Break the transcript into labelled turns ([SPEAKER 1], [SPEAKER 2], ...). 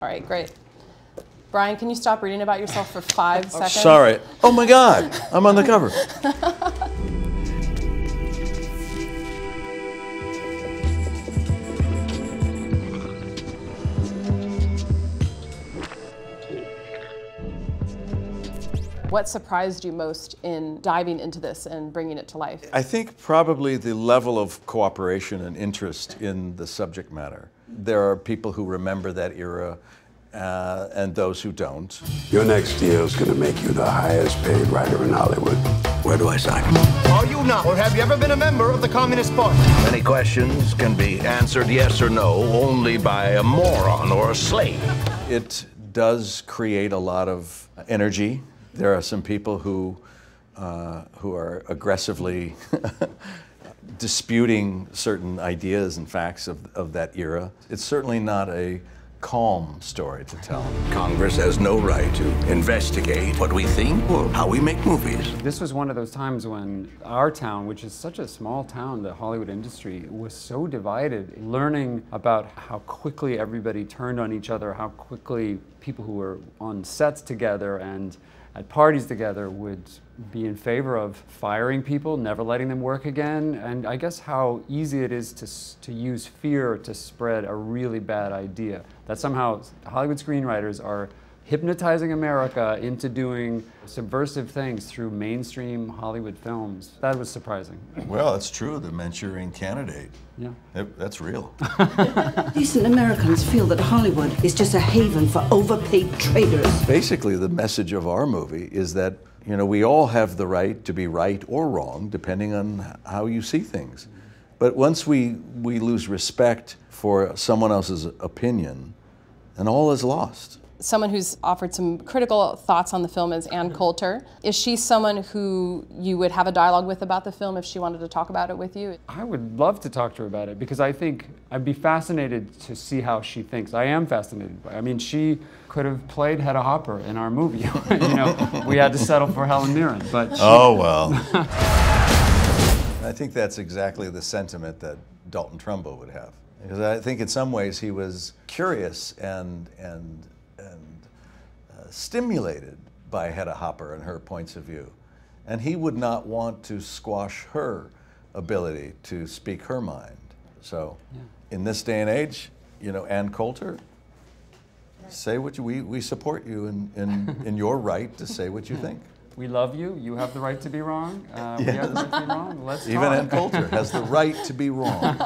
[SPEAKER 1] All right, great. Bryan, can you stop reading about yourself for 5 seconds?
[SPEAKER 2] Sorry. Oh my God, I'm on the cover.
[SPEAKER 1] What surprised you most in diving into this and bringing it to life?
[SPEAKER 2] I think probably the level of cooperation and interest in the subject matter. There are people who remember that era and those who don't.
[SPEAKER 3] Your next deal is going to make you the highest paid writer in Hollywood. Where do I sign?
[SPEAKER 4] Are you not, or have you ever been a member of the Communist Party?
[SPEAKER 5] Many questions can be answered yes or no only by a moron or a slave.
[SPEAKER 2] It does create a lot of energy. There are some people who are aggressively disputing certain ideas and facts of that era. It's certainly not a calm story to tell.
[SPEAKER 5] Congress has no right to investigate what we think or how we make movies.
[SPEAKER 6] This was one of those times when our town, which is such a small town, the Hollywood industry, was so divided. Learning about how quickly everybody turned on each other, how quickly people who were on sets together and at parties together would be in favor of firing people, never letting them work again, and I guess how easy it is to use fear to spread a really bad idea. That somehow Hollywood screenwriters are hypnotizing America into doing subversive things through mainstream Hollywood films. That was surprising.
[SPEAKER 2] Well, it's true, the Manchurian Candidate.
[SPEAKER 6] Yeah.
[SPEAKER 2] That's real.
[SPEAKER 7] Decent Americans feel that Hollywood is just a haven for overpaid traders.
[SPEAKER 2] Basically, the message of our movie is that, you know, we all have the right to be right or wrong, depending on how you see things. But once we lose respect for someone else's opinion, then all is lost.
[SPEAKER 1] Someone who's offered some critical thoughts on the film is Anne Coulter. Is she someone who you would have a dialogue with about the film if she wanted to talk about it with you?
[SPEAKER 6] I would love to talk to her about it because I think I'd be fascinated to see how she thinks. I am fascinated by it. I mean, she could have played Hedda Hopper in our movie. You know, we had to settle for Helen Mirren, but
[SPEAKER 2] oh well. I think that's exactly the sentiment that Dalton Trumbo would have, because I think in some ways he was curious and stimulated by Hedda Hopper and her points of view. And he would not want to squash her ability to speak her mind. So in this day and age, you know, Anne Coulter, say what we support you in your right to say what you think.
[SPEAKER 6] we love you. You have the right to be wrong. We have the right to be wrong. Let's
[SPEAKER 2] Even
[SPEAKER 6] talk.
[SPEAKER 2] Anne Coulter has the right to be wrong.